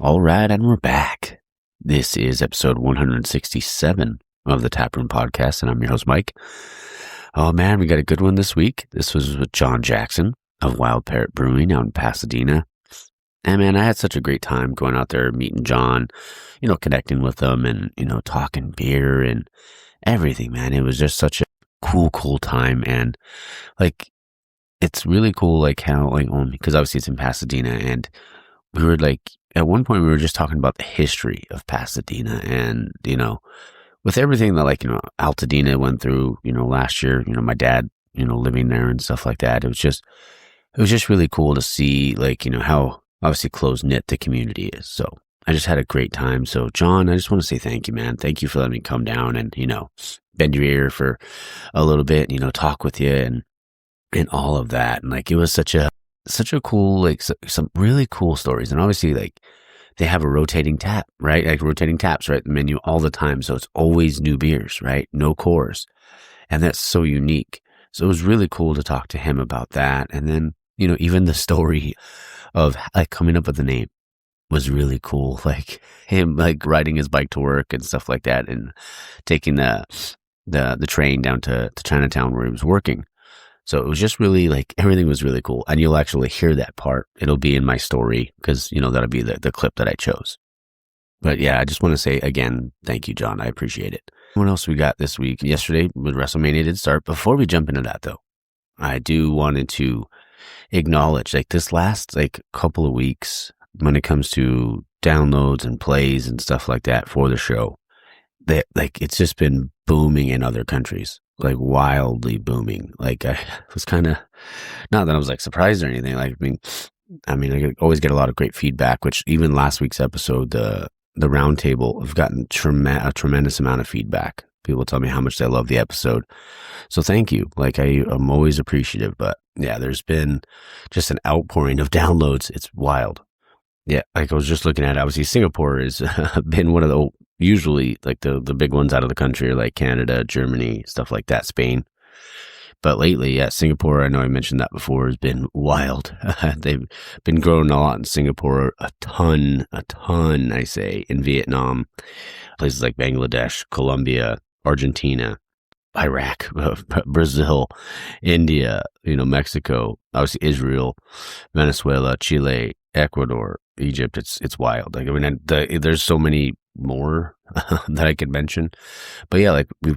All right, and we're back. This is episode 167 of the Taproom Podcast, and I'm your host, Mike. Oh man, we got a good one this week. This was with John Jackson of Wild Parrot Brewing out in Pasadena. And man, I had such a great time going out there, meeting John, connecting with him and, talking beer and everything, man. It was just such a cool time. And it's really cool, how, because obviously it's in Pasadena, and we were at one point we were just talking about the history of Pasadena and, with everything that Altadena went through, last year, my dad, living there and stuff like that. It was just really cool to see how obviously close knit the community is. So I just had a great time. So John, I just want to say thank you, man. Thank you for letting me come down and, bend your ear for a little bit, talk with you and all of that. And it was such a cool, some really cool stories. And obviously they have a rotating tap, right? Rotating taps, right? The menu all the time. So it's always new beers, right? No cores. And that's so unique. So it was really cool to talk to him about that. And then, even the story of coming up with the name was really cool. Him riding his bike to work and stuff like that and taking the train down to Chinatown where he was working. So it was just really everything was really cool. And you'll actually hear that part. It'll be in my story because, that'll be the clip that I chose. But yeah, I just want to say again, thank you, John. I appreciate it. What else we got this week? Yesterday with WrestleMania did start. Before we jump into that though, I do wanted to acknowledge this last couple of weeks when it comes to downloads and plays and stuff like that for the show, that it's just been booming in other countries. Wildly booming. I was kind of, not that I was surprised or anything. I always get a lot of great feedback, which even last week's episode, the roundtable, I've gotten a tremendous amount of feedback. People tell me how much they love the episode. So thank you. I'm always appreciative, but yeah, there's been just an outpouring of downloads. It's wild. Yeah. I was just looking at it. Obviously Singapore has been one of the, usually the big ones out of the country are Canada, Germany, stuff like that, Spain. But lately, yeah, Singapore, I know I mentioned that before, has been wild. They've been growing a lot in Singapore, a ton, I say, in Vietnam, places like Bangladesh, Colombia, Argentina, Iraq, Brazil, India, Mexico, obviously Israel, Venezuela, Chile, Ecuador, Egypt. It's wild. There's so many more that I could mention, but yeah, we've,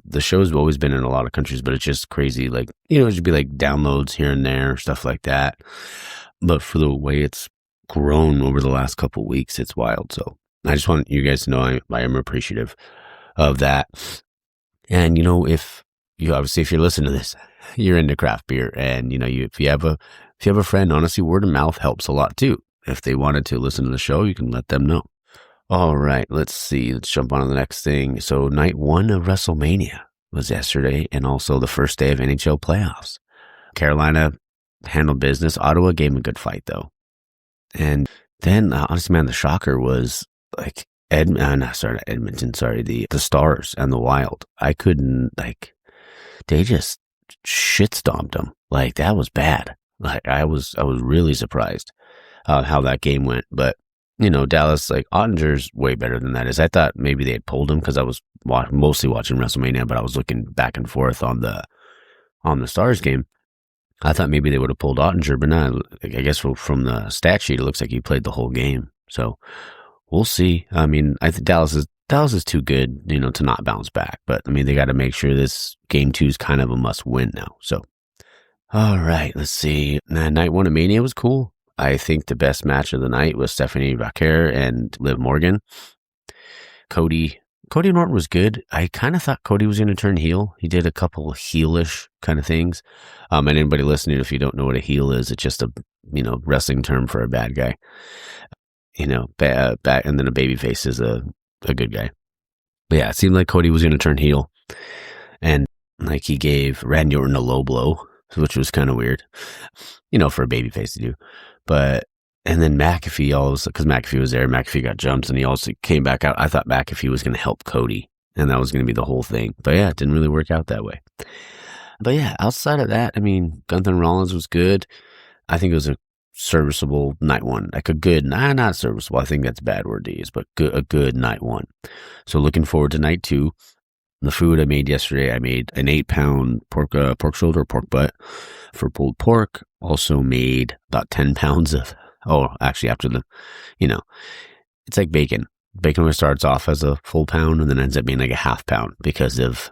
the show's always been in a lot of countries, but it's just crazy. It should be downloads here and there, stuff like that. But for the way it's grown over the last couple of weeks, it's wild. So I just want you guys to know I am appreciative of that. And if you're listening to this, you're into craft beer, and if you have a friend, honestly, word of mouth helps a lot too. If they wanted to listen to the show, you can let them know. All right, let's see. Let's jump on to the next thing. So night 1 of WrestleMania was yesterday, and also the first day of NHL playoffs. Carolina handled business. Ottawa gave them a good fight though. And then honestly, man, the shocker was Edmonton, the Stars and the Wild. I couldn't, they just shit stomped them. That was bad. I was really surprised how that game went. But, Dallas, Ottinger's way better than that is. I thought maybe they had pulled him because I was mostly watching WrestleMania, but I was looking back and forth on the Stars game. I thought maybe they would have pulled Ottinger, but not. I guess from the stat sheet, it looks like he played the whole game. So we'll see. I think Dallas is too good, to not bounce back. But they got to make sure this game 2 is kind of a must win now. So, all right, let's see. Night 1 of Mania was cool. I think the best match of the night was Stephanie Vaquer and Liv Morgan. Cody Norton was good. I kind of thought Cody was going to turn heel. He did a couple heelish kind of things. And anybody listening, if you don't know what a heel is, it's just a wrestling term for a bad guy. And then a babyface is a good guy. But yeah, it seemed like Cody was going to turn heel, and he gave Randy Orton a low blow, which was kind of weird, for a babyface to do. But and then McAfee because McAfee was there, McAfee got jumped, and he also came back out. I thought McAfee was going to help Cody, and that was going to be the whole thing. But yeah, it didn't really work out that way. But yeah, outside of that, Gunther and Rollins was good. I think it was a serviceable night one, like a good, not serviceable, I think that's a bad word to use, but a good night one. So looking forward to night two. The food I made yesterday, I made an 8-pound pork shoulder, pork butt for pulled pork. Also made about 10 pounds of, actually after it's like bacon. Bacon always starts off as a full pound and then ends up being like a half pound because of,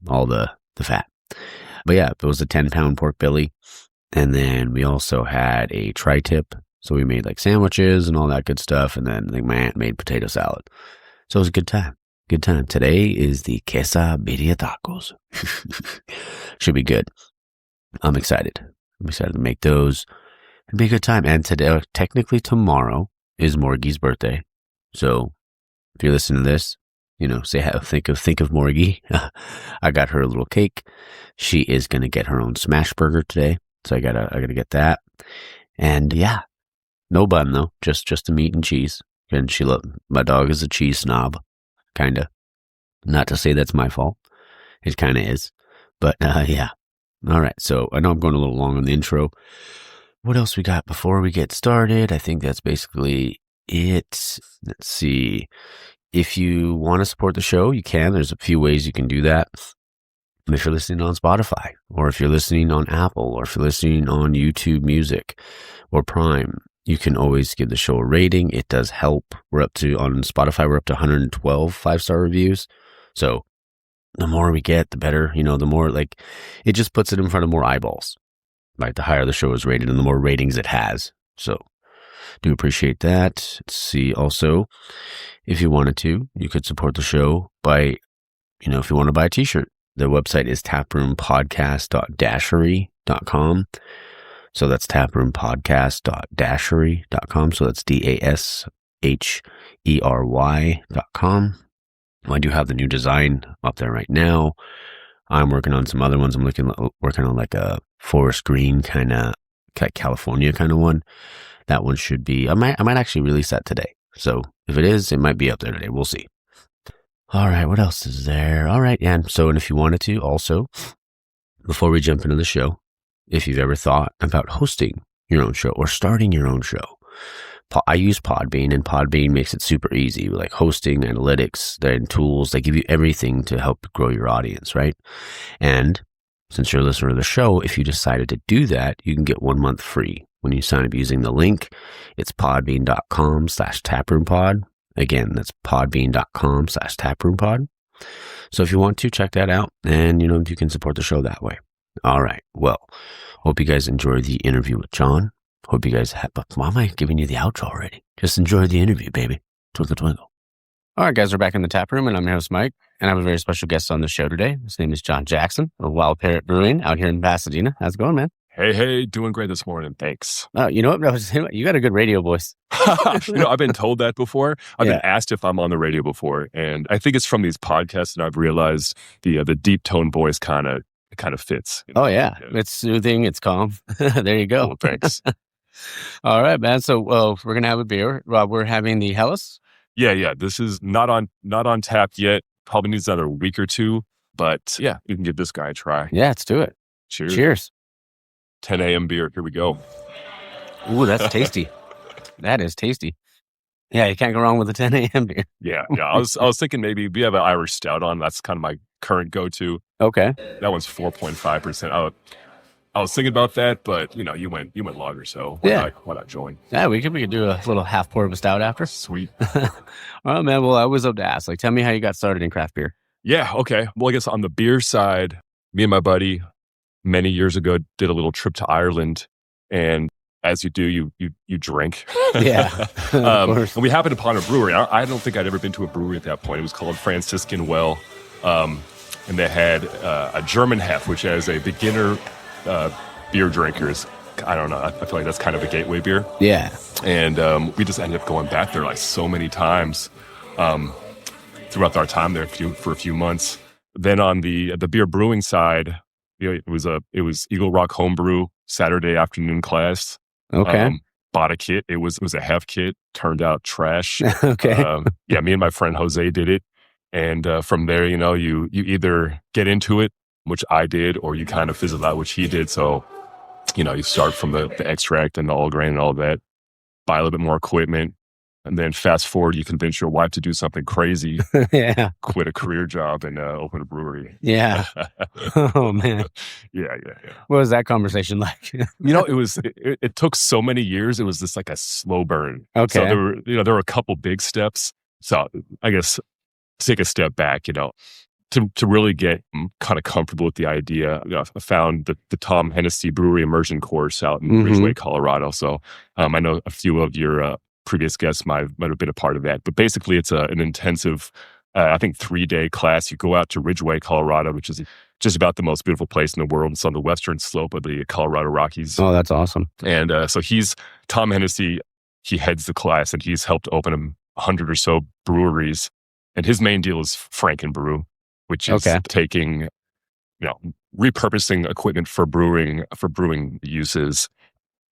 all the fat. But yeah, it was a 10-pound pork belly. And then we also had a tri-tip. So we made like sandwiches and all that good stuff. And then my aunt made potato salad. So it was a good time. Good time. Today is the quesadilla tacos. Should be good. I'm excited. I'm excited to make those. It'll be a good time. And today, technically tomorrow, is Morgie's birthday. So if you're listening to this, think of Morgie. I got her a little cake. She is gonna get her own smash burger today. So I gotta get that. And yeah, no bun though, just the meat and cheese. And my dog is a cheese snob, kinda. Not to say that's my fault. It kinda is. But yeah. All right. So I know I'm going a little long on the intro. What else we got before we get started? I think that's basically it. Let's see. If you want to support the show, you can. There's a few ways you can do that. If you're listening on Spotify, or if you're listening on Apple, or if you're listening on YouTube Music or Prime, you can always give the show a rating. It does help. On Spotify, we're up to 112 5-star reviews. So the more we get, the better. The more it just puts it in front of more eyeballs. Like the higher the show is rated and the more ratings it has. So do appreciate that. Let's see. Also, if you wanted to, you could support the show by, if you want to buy a t-shirt. Their website is taproompodcast.dashery.com. So that's taproompodcast.dashery.com. So that's DASHERY.com. I do have the new design up there right now. I'm working on some other ones. I'm working on like a forest green kind of California kind of one. That one should be, I might actually release that today. So if it is, it might be up there today. We'll see. All right. What else is there? All right. And if you wanted to also, before we jump into the show, if you've ever thought about hosting your own show or starting your own show, I use Podbean, and Podbean makes it super easy, like hosting, analytics, and tools. They give you everything to help grow your audience, right? And since you're a listener to the show, if you decided to do that, you can get 1 month free when you sign up using the link. It's podbean.com/taproompod. Again, that's podbean.com/taproompod. So if you want to, check that out, and you can support the show that way. All right. Well, hope you guys enjoy the interview with John. Hope you guys have, why am I giving you the outro already? Just enjoy the interview, baby. Twinkle, twinkle. All right, guys, we're back in the tap room, and I'm your host, Mike, and I have a very special guest on the show today. His name is John Jackson of Wild Parrot Brewing out here in Pasadena. How's it going, man? Hey, doing great this morning. Thanks. Oh, you know what? You got a good radio voice. I've been told that before. I've been asked if I'm on the radio before, and I think it's from these podcasts that I've realized the deep tone voice kind of fits. Oh, yeah. It's soothing. It's calm. There you go. Well, thanks. All right, man. So, we're going to have a beer. We're having the Hellas. Yeah. This is not on tap yet. Probably needs another week or two. But yeah, you can give this guy a try. Yeah, let's do it. Cheers. 10 a.m. beer. Here we go. Ooh, that's tasty. That is tasty. Yeah, you can't go wrong with a 10 a.m. beer. Yeah. I was thinking maybe we have an Irish stout on. That's kind of my current go-to. Okay. That one's 4.5%. I was thinking about that, but you went lager, so why not join? Yeah, we could do a little half pour of a stout after. Sweet. All right, man. Well, I was up to ask. Tell me how you got started in craft beer. Yeah. Okay. Well, I guess on the beer side, me and my buddy many years ago did a little trip to Ireland, and as you do, you drink. Yeah. Of course. And we happened upon a brewery. I don't think I'd ever been to a brewery at that point. It was called Franciscan Well, and they had a German Hef, which as a beginner beer drinkers, I don't know. I feel like that's kind of a gateway beer. Yeah. And we just ended up going back there like so many times throughout our time there for a few months. Then on the beer brewing side, it was Eagle Rock Homebrew Saturday afternoon class. Okay. Bought a kit. It was a Hef kit. Turned out trash. Okay. Me and my friend Jose did it. And from there, you either get into it, which I did, or you kind of fizzle out, which he did. So You start from the extract and the all grain and all that, buy a little bit more equipment, and then fast forward, you convince your wife to do something crazy, Yeah. quit a career job and open a brewery. Yeah. Oh, man. Yeah. What was that conversation like? It took so many years. It was just like a slow burn. So Okay. there were a couple big steps. So I guess take a step back, to really get kind of comfortable with the idea. I found the Tom Hennessy Brewery Immersion course out in Ridgeway, Colorado. So I know a few of your previous guests might have been a part of that. But basically, it's an intensive, I think, 3-day class. You go out to Ridgeway, Colorado, which is just about the most beautiful place in the world. It's on the western slope of the Colorado Rockies. Oh, that's awesome. And so Tom Hennessy, he heads the class, and he's helped open 100 or so breweries. And his main deal is frankenbrew, which is taking, repurposing equipment for brewing uses,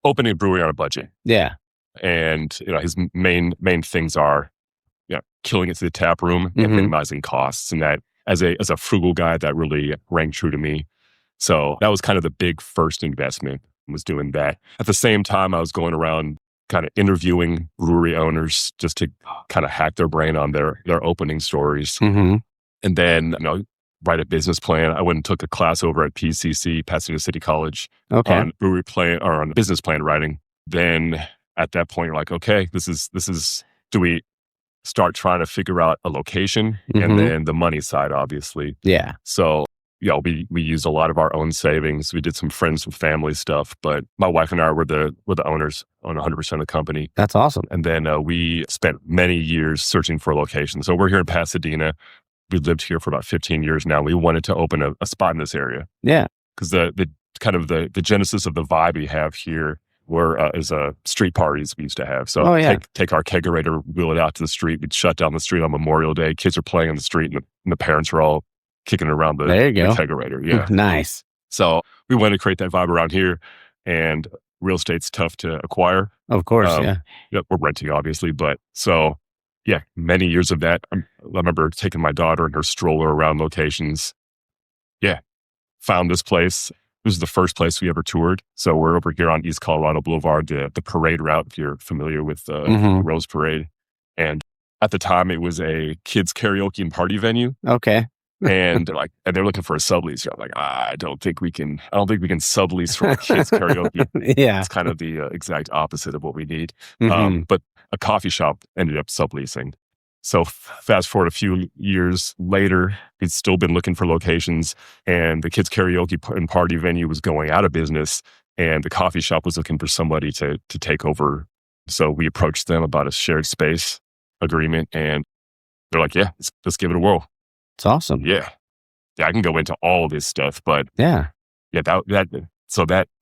opening a brewery on a budget. Yeah. And his main things are, killing it to the tap room and minimizing costs. And that, as a frugal guy, that really rang true to me. So that was kind of the big first investment, was doing that. At the same time, I was going around kind of interviewing brewery owners just to kind of hack their brain on their opening stories. And then, write a business plan. I went and took a class over at PCC, Pasadena City College, on brewery plan or on business plan writing. Then at that point, you're like, okay, this is, do we start trying to figure out a location and then the money side, obviously. Yeah. So, we used a lot of our own savings. We did some friends and family stuff, but my wife and I were the owners on 100% of the company. That's awesome. And then we spent many years searching for a location. So we're here in Pasadena. We lived here for about 15 years now. We wanted to open a spot in this area. Yeah. Because the kind of the genesis of the vibe we have here is street parties we used to have. So take our kegerator, wheel it out to the street. We'd shut down the street on Memorial Day. Kids are playing in the street, and the parents are all kicking around the kegerator. Yeah. Nice. So we wanted to create that vibe around here, and real estate's tough to acquire. Of course, We're renting, obviously, but so many years of that. I remember taking my daughter and her stroller around locations. Yeah, found this place. This is the first place we ever toured. So we're over here on East Colorado Boulevard, the parade route, if you're familiar with the Rose Parade. And at the time, it was a kids karaoke and party venue. Okay. And they're looking for a sublease. I'm like, I don't think we can sublease for kids karaoke. Yeah. It's kind of the exact opposite of what we need. But a coffee shop ended up subleasing. So fast forward a few years later, we'd still been looking for locations, and the kids karaoke and party venue was going out of business, and the coffee shop was looking for somebody to take over. So we approached them about a shared space agreement, and they're like, yeah, let's give it a whirl. It's awesome. Yeah, I can go into all this stuff, but that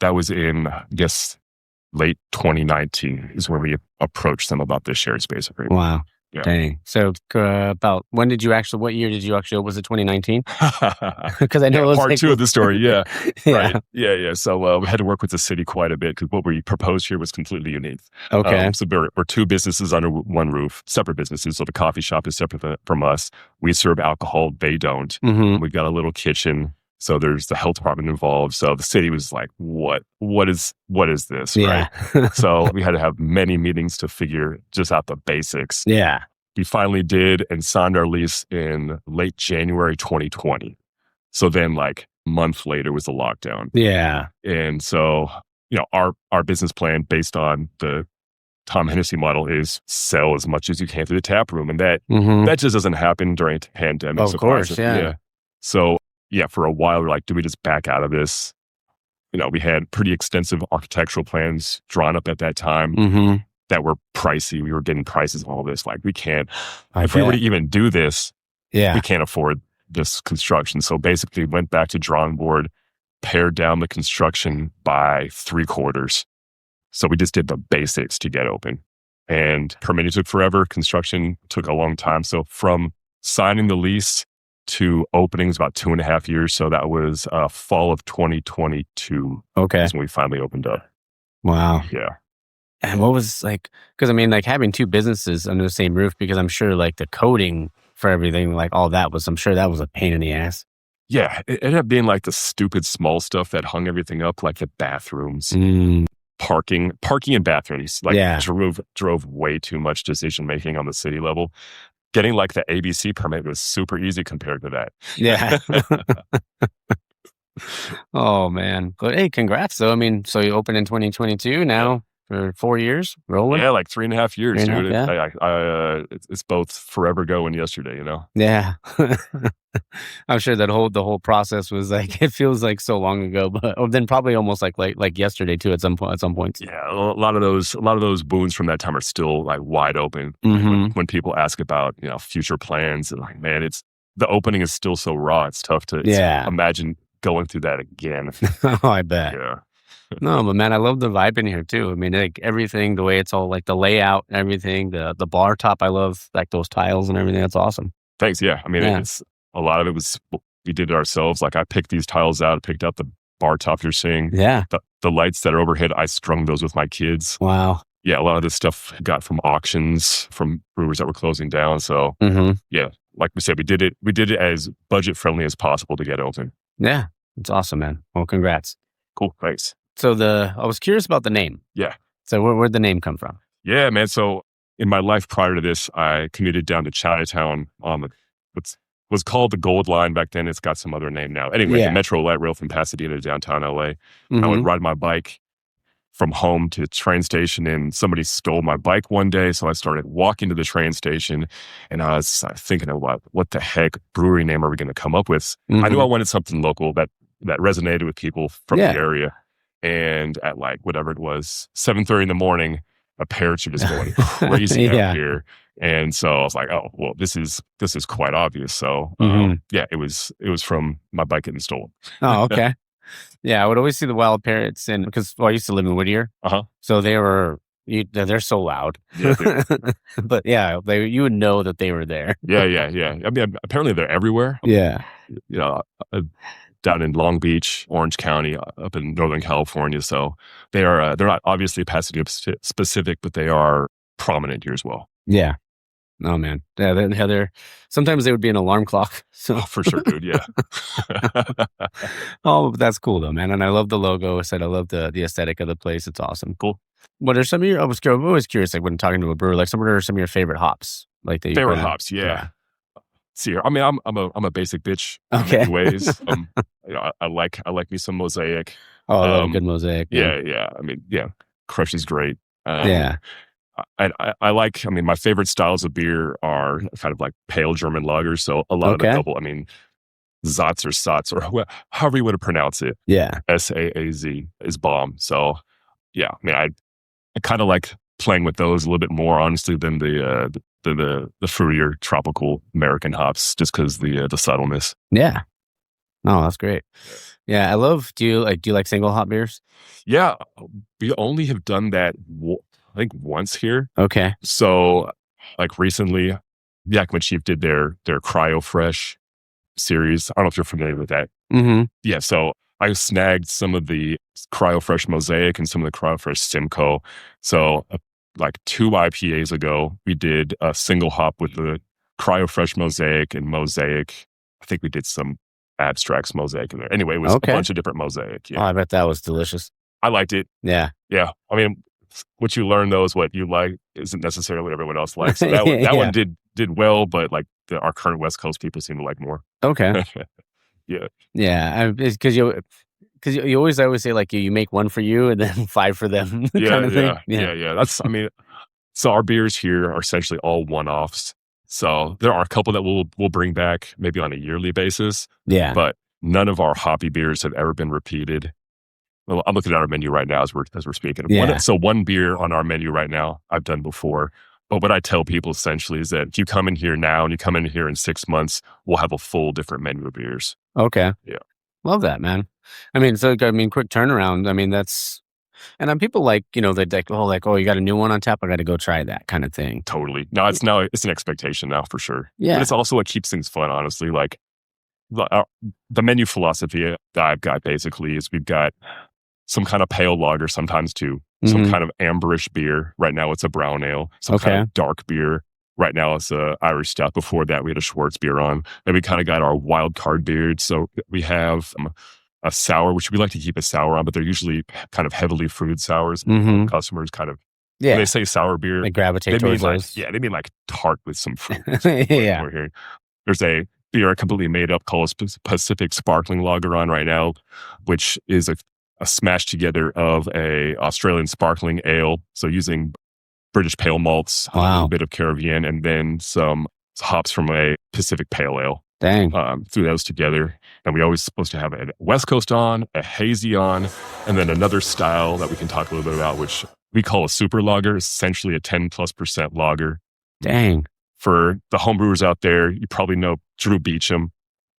was in, I guess, late 2019 is when we approached them about this shared space agreement. Wow. Yeah. Dang. So about what year did you actually, was it 2019? Because I know it was part two of the story. Yeah. Yeah. Right. Yeah. So we had to work with the city quite a bit because what we proposed here was completely unique. Okay. So we're two businesses under one roof, separate businesses. So the coffee shop is separate from us. We serve alcohol. They don't. We've got a little kitchen. So there's the health department involved. So the city was like, what is this? Yeah. Right. So we had to have many meetings to figure just out the basics. Yeah. We finally did and signed our lease in late January 2020. So then a month later was the lockdown. Yeah. And so, our business plan based on the Tom Hennessy model is sell as much as you can through the tap room. And that just doesn't happen during a pandemic. Of course, yeah. So, for a while, we're like, do we just back out of this? We had pretty extensive architectural plans drawn up at that time that were pricey. We were getting prices on all this. Like, we can't, if we were to even do this, we can't afford this construction. So basically went back to drawing board, pared down the construction by 3/4. So we just did the basics to get open. And permitting took forever. Construction took a long time. So from signing the lease to opening was about 2.5 years. So that was fall of 2022. Okay. That's when we finally opened up. Wow. Yeah. And what was because having two businesses under the same roof, because I'm sure the coding for everything, all that I'm sure that was a pain in the ass. Yeah, it ended up being like the stupid small stuff that hung everything up, like the bathrooms, Mm, parking and bathrooms. Like yeah. drove way too much decision making on the city level. Getting like the ABC permit was super easy compared to Yeah. that. Oh man. But hey, congrats though. I mean, so you opened in 2022 Yeah. now for 4 years rolling? Yeah, like 3.5 years, 3.5, dude. yeah. It's both forever ago and yesterday, you know? Yeah. I'm sure that the whole process was like it feels like so long ago, but then probably almost like yesterday too at some point at some points. Yeah, a lot of those wounds from that time are still like wide open. Mm-hmm. When people ask about, future plans, and like, man, the opening is still so raw. It's tough to Yeah. imagine going through that again. Oh, I bet. Yeah. No, but man, I love the vibe in here too. I mean, like everything, the way it's all like the layout and everything, the bar top, I love like those tiles and everything. That's awesome. Thanks. Yeah. I mean, Yeah. it's a lot of it was we did it ourselves. Like I picked these tiles out, picked out the bar top you're seeing. Yeah. The lights that are overhead, I strung those with my kids. Wow. Yeah, a lot of this stuff got from auctions from brewers that were closing down. So Mm-hmm. yeah, like we said, we did it as budget friendly as possible to get open. Yeah. It's awesome, man. Well, congrats. Cool. Thanks. So I was curious about the name. Yeah. So where'd the name come from? Yeah, man. So in my life prior to this, I commuted down to Chinatown on what's was called the Gold Line back then. It's got some other name now. Anyway, Yeah. the Metro Light Rail from Pasadena to downtown LA. I Mm-hmm. would ride my bike from home to the train station, and somebody stole my bike one day. So I started walking to the train station, and I was thinking of what the heck brewery name are we going to come up with? I knew I wanted something local that resonated with people from the area. And at like whatever it was, 7:30 in the morning, my parents are just going crazy out here. And so I was like, oh, well, this is quite obvious. So yeah, it was from my bike getting stolen. Oh, okay. Yeah, I would always see the Wild Parrots, and because I used to live in Whittier, so they're so loud. Yeah, but yeah, you would know that they were there. yeah. I mean, apparently they're everywhere. Yeah, down in Long Beach, Orange County, up in Northern California. So they are they're not obviously Pasadena specific, but they are prominent here as well. Yeah. Oh man, yeah. They're sometimes they would be an alarm clock. So for sure, dude. Yeah. Oh, but that's cool though, man. And I love the logo. I love the aesthetic of the place. It's awesome. Cool. What are some of your? I'm always curious, like when talking to a brewer, like what are some of your favorite hops? Like favorite hops, yeah. See, I mean, I'm a basic bitch in many ways. I like me some Mosaic. Oh, I love a good Mosaic. Yeah. I mean, yeah, Crush is great. Yeah. I like, I mean, my favorite styles of beer are kind of like pale German lagers. So a lot of the double, I mean, Satz or Satz or however you want to pronounce it. Yeah. SAAZ is bomb. So yeah, I mean, I kind of like playing with those a little bit more honestly than the fruitier tropical American hops, just because the subtleness. Yeah. Oh, that's great. Yeah, I love. Do you like single hop beers? Yeah, we only have done that I think once here. Okay. So like recently, Yakima Chief did their Cryo Fresh series. I don't know if you're familiar with that. Mm-hmm. Yeah, so I snagged some of the Cryo Fresh Mosaic and some of the Cryo Fresh Simcoe. So like 2 IPAs ago, we did a single hop with the Cryo Fresh Mosaic and Mosaic. I think we did some Abstracts Mosaic in there. Anyway, it was a bunch of different Mosaic. Yeah. Oh, I bet that was delicious. I liked it. Yeah. Yeah. I mean, what you learn though is what you like isn't necessarily what everyone else likes. So that one did well, but like our current West Coast people seem to like more. Okay. Yeah. Yeah. Because you always say like you make one for you and then 5 for them. Kind of thing. Yeah. That's, I mean, so our beers here are essentially all one-offs. So there are a couple that we'll bring back maybe on a yearly basis. Yeah. But none of our hoppy beers have ever been repeated. Well, I'm looking at our menu right now as we're speaking. Yeah. So one beer on our menu right now I've done before. But what I tell people essentially is that if you come in here now and you come in here in 6 months, we'll have a full different menu of beers. Okay. Yeah. Love that, man. I mean, quick turnaround. I mean, that's, and people like, they like, oh, you got a new one on tap. I got to go try that kind of thing. Totally. It's an expectation now for sure. Yeah. But it's also what keeps things fun, honestly. Like the menu philosophy that I've got basically is we've got some kind of pale lager sometimes too, some kind of amberish beer. Right now it's a brown ale, some kind of dark beer, Right now it's a Irish stout. Before that, we had a Schwartz beer on. Then we kind of got our wild card beard. So we have a sour, which we like to keep a sour on, but they're usually kind of heavily fruited sours. Mm-hmm. Customers kind of, Yeah. when they say sour beer, They gravitate they mean towards like, those. yeah, they mean like tart with some fruit. Yeah. We're hearing. There's a beer I completely made up called Pacific Sparkling Lager on right now, which is a smash together of a Australian sparkling ale. So using British pale malts, a little bit of Caribbean, and then some hops from a Pacific pale ale. Dang. Threw those together. And we always supposed to have a West Coast on, a hazy on, and then another style that we can talk a little bit about, which we call a super lager, essentially a 10+% lager. Dang. For the homebrewers out there, you probably know Drew Beecham.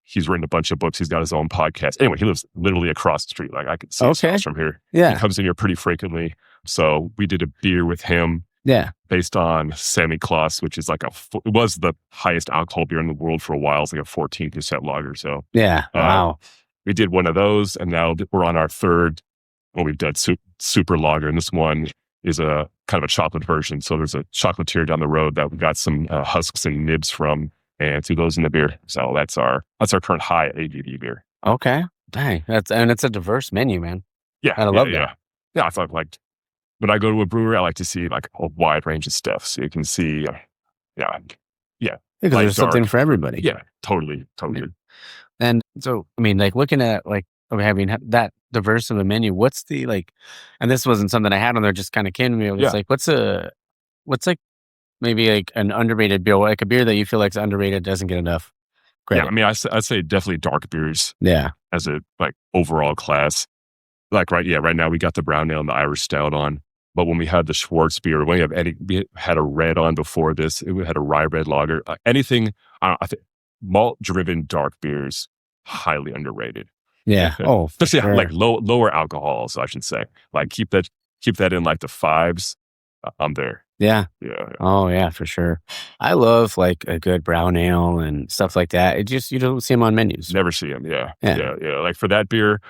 He's written a bunch of books. He's got his own podcast. Anyway, he lives literally across the street. Like I can see his house from here. Yeah. He comes in here pretty frequently. So we did a beer with him. Yeah. Based on Semi-Claus, which is like it was the highest alcohol beer in the world for a while. It's like a 14% lager. So yeah. Wow. We did one of those, and now we're on our third. Well, we've done super lager, and this one is a kind of a chocolate version. So there's a chocolatier down the road that we got some husks and nibs from, and threw those in the beer. So that's our current high ABV beer. Okay. Dang. It's a diverse menu, man. Yeah. I love that. Yeah. I thought like when I go to a brewery, I like to see like a wide range of stuff. So you can see, Because there's something for everybody. Yeah, totally. And so, I mean, like looking at like having that diverse of a menu, what's the like, and this wasn't something I had on there, just kind of came to me. It's like, what's like maybe like an underrated beer, like a beer that you feel like is underrated, doesn't get enough credit? Yeah, I mean, I'd say definitely dark beers. Yeah. As a like overall class. Like right now we got the brown ale and the Irish stout on. But when we had the Schwartz beer, we had a red on before this. We had a rye red lager. Anything, I think malt-driven dark beers, highly underrated. Yeah. Oh, especially sure. like lower alcohol. So I should say, like keep that in like the 5s. I'm there. Yeah. Yeah. Oh yeah, for sure. I love like a good brown ale and stuff like that. It just, you don't see them on menus. Never see them. Yeah. Yeah. Like for that beer,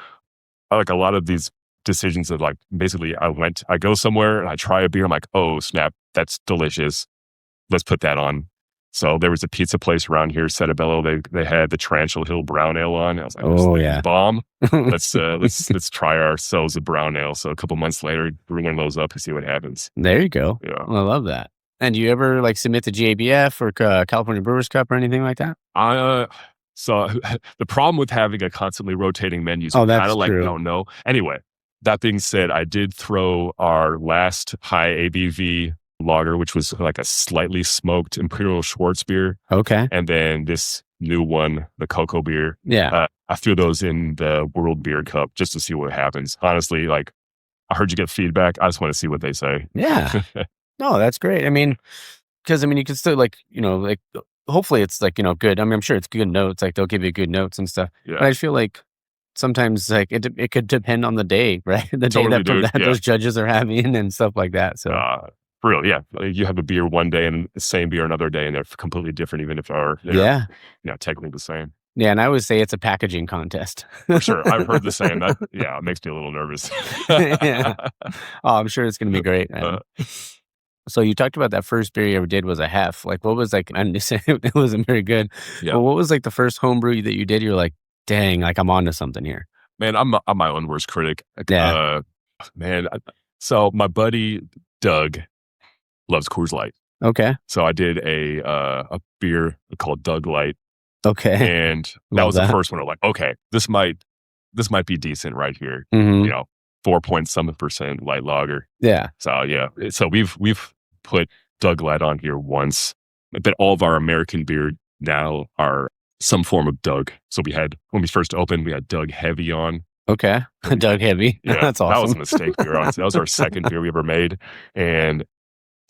I like a lot of these decisions of like, basically I go somewhere and I try a beer. I'm like, oh snap, that's delicious. Let's put that on. So there was a pizza place around here, Settebello. They had the Tarantula Hill brown ale on. I was like, oh yeah, bomb. Let's try ourselves a brown ale. So a couple months later, bring one of those up and see what happens. There you go. Yeah, I love that. And do you ever like submit to GABF or California Brewers Cup or anything like that? So the problem with having a constantly rotating menu is kind of like don't know. Anyway, that being said, I did throw our last high ABV lager, which was like a slightly smoked Imperial Schwartz beer. Okay. And then this new one, the cocoa beer. Yeah. I threw those in the World Beer Cup just to see what happens. Honestly, like I heard you get feedback. I just want to see what they say. Yeah. No, that's great. I mean, because you can still like, like hopefully it's like, good. I mean, I'm sure it's good notes. Like they'll give you good notes and stuff. Yeah. But I feel like sometimes like it could depend on the day, right? The day that those judges are having and stuff like that. So for real, yeah. You have a beer one day and the same beer another day, and they're completely different, even if they're technically the same. Yeah, and I would say it's a packaging contest. For sure, I've heard the same. That it makes me a little nervous. Yeah. Oh, I'm sure it's going to be great. So you talked about that first beer you ever did was a hef. Like, what was like? It wasn't very good. Yeah. But what was like the first homebrew that you did? You're like, dang, like I'm onto something here. Man, I'm my own worst critic. Yeah. So my buddy Doug loves Coors Light. Okay. So I did a beer called Doug Light. Okay. And that was the first one. I'm like, okay, this might be decent right here. Mm-hmm. 4.7% light lager. Yeah. So we've put Doug Light on here once, but all of our American beer now are some form of Doug. So when we first opened, we had Doug Heavy on. Okay. Doug Heavy. Yeah, that's awesome. That was a mistake. That was our second beer we ever made, and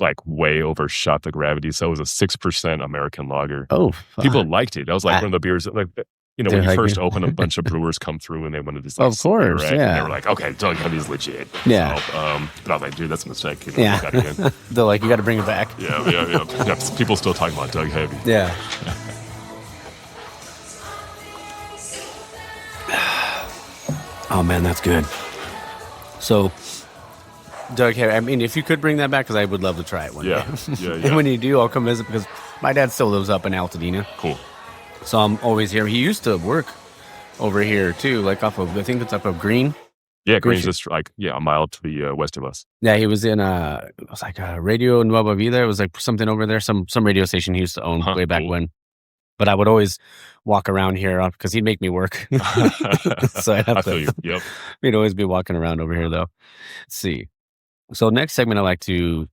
like way overshot the gravity. So it was a 6% American lager. Oh, people liked it. That was like one of the beers that, like, when you first open, a bunch of brewers come through and they wanted this. Like, of course, yeah. And they were like, okay, Doug Heavy's legit. Yeah. So, but I was like, dude, that's a mistake. Yeah. They're like, you got to bring it back. Yeah. People still talking about Doug Heavy. Yeah. Oh man, that's good. So Doug, I mean, if you could bring that back, because I would love to try it one day. Yeah. And when you do, I'll come visit because my dad still lives up in Pasadena. Cool. So I'm always here. He used to work over here too, like off of, I think it's up of Green. Yeah, Green's just like, a mile to the west of us. Yeah, he was in it was like a Radio Nueva Vida. It was like something over there, some radio station he used to own way back when. But I would always walk around here because he'd make me work. So I'd have I feel you. Yep. We'd always be walking around over here though. Let's see. So next segment I want to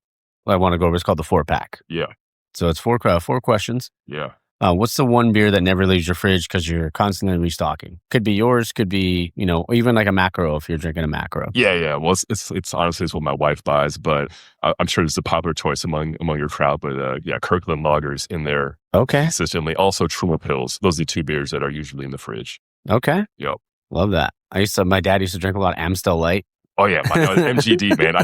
go over is called the 4-pack. Yeah. So it's four questions. Yeah. What's the one beer that never leaves your fridge because you're constantly restocking? Could be yours, could be, even like a macro if you're drinking a macro. Yeah. Well, it's honestly it's what my wife buys, but I'm sure it's a popular choice among your crowd. But Kirkland Lagers in there consistently. Also Truma Pills. Those are the two beers that are usually in the fridge. Okay. Yep. Love that. My dad used to drink a lot of Amstel Light. Oh yeah, MGD, man.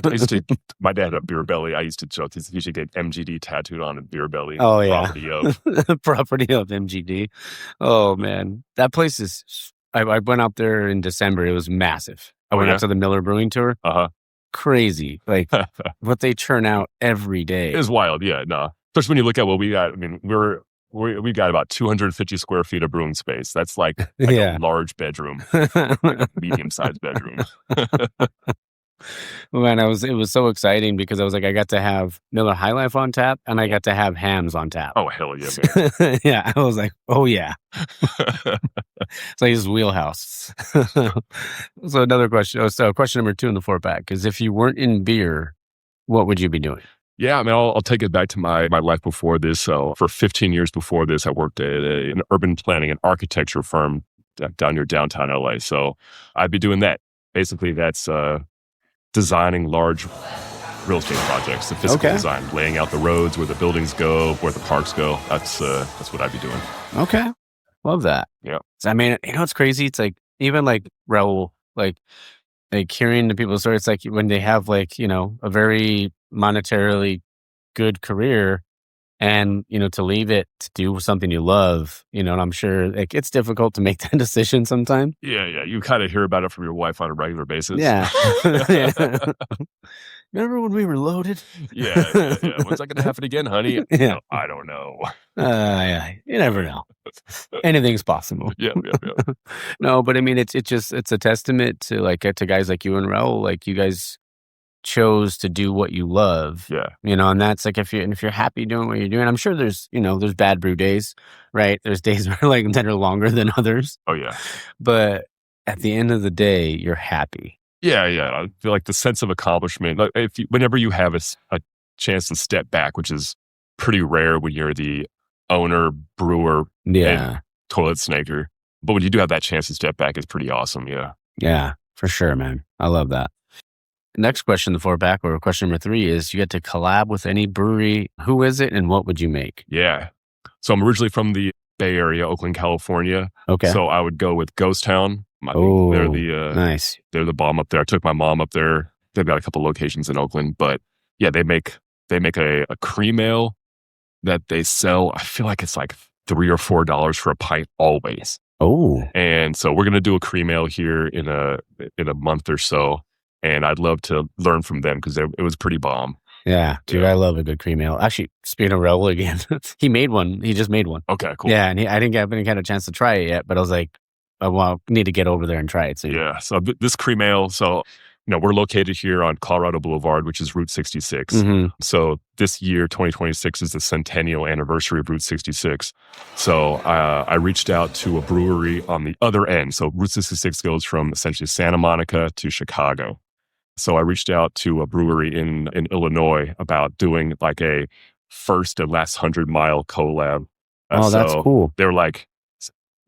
My dad had a beer belly. I used to joke. He used to get MGD tattooed on a beer belly. Oh yeah, property of MGD. Oh man, that place is. I went up there in December. It was massive. I went up to the Miller Brewing Tour. Crazy, like what they churn out every day. It was wild. Yeah, no. Especially when you look at what we got. I mean, we got about 250 square feet of brewing space. That's like a large bedroom, like a medium-sized bedroom. Man, it was so exciting because I was like, I got to have Miller High Life on tap and I got to have Hams on tap. Oh, hell yeah, man. Yeah, I was like, oh yeah. It's like his wheelhouse. So another question. So question number 2 in the 4-pack is if you weren't in beer, what would you be doing? Yeah, I mean, I'll take it back to my life before this. So for 15 years before this, I worked at an urban planning and architecture firm down near downtown LA. So I'd be doing that. Basically, that's designing large real estate projects, the physical design, laying out the roads, where the buildings go, where the parks go. That's what I'd be doing. Okay. Love that. Yeah. So, I mean, it's crazy. It's like, even like Raul, like hearing the people's stories, it's like when they have like, a very monetarily good career and, to leave it to do something you love, and I'm sure like it's difficult to make that decision sometimes. Yeah. You kind of hear about it from your wife on a regular basis. Yeah. Remember when we were loaded? Yeah. When's that going to happen again, honey? Yeah. No, I don't know. Yeah. You never know. Anything's possible. Yeah. No, but I mean, it's a testament to to guys like you and Raul, like you guys chose to do what you love. Yeah. And that's like if you're happy doing what you're doing, I'm sure there's bad brew days, right? There's days where like that are longer than others. Oh yeah. But at the end of the day, you're happy. Yeah. I feel like the sense of accomplishment, like whenever you have a chance to step back, which is pretty rare when you're the owner, brewer, and toilet snaker. But when you do have that chance to step back, it's pretty awesome. Yeah. Yeah, for sure, man. I love that. Next question, the 4-pack, or question number 3 is you get to collab with any brewery. Who is it and what would you make? Yeah. So I'm originally from the Bay Area, Oakland, California. Okay. So I would go with Ghost Town. They're nice. They're the bomb up there. I took my mom up there. They've got a couple locations in Oakland, but yeah, they make a cream ale that they sell. I feel like it's like $3 or $4 for a pint always. Oh. And so we're gonna do a cream ale here in a month or so. And I'd love to learn from them because it was pretty bomb. Yeah, dude, I love a good cream ale. Actually, speaking of Raul again, he made one. He just made one. Okay, cool. Yeah, and I haven't had a chance to try it yet, but I was like, I need to get over there and try it soon. Yeah, so this cream ale, we're located here on Colorado Boulevard, which is Route 66. Mm-hmm. So this year, 2026, is the centennial anniversary of Route 66. So I reached out to a brewery on the other end. So Route 66 goes from essentially Santa Monica to Chicago. So I reached out to a brewery in Illinois about doing like a first and last 100-mile collab. Oh, that's cool. They were like,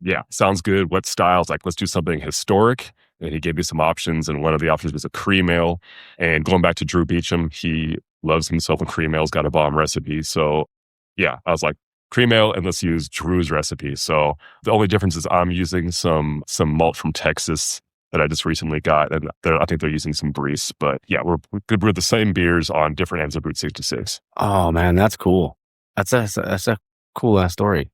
yeah, sounds good. What styles? Like, let's do something historic. And he gave me some options. And one of the options was a cream ale. And going back to Drew Beecham, he loves himself a cream ale. He's got a bomb recipe. So yeah, I was like, cream ale, and let's use Drew's recipe. So the only difference is I'm using some malt from Texas that I just recently got, and I think they're using some Breeze. But yeah, we're the same beers on different ends of Route 66. Oh man, that's cool. That's a cool ass story.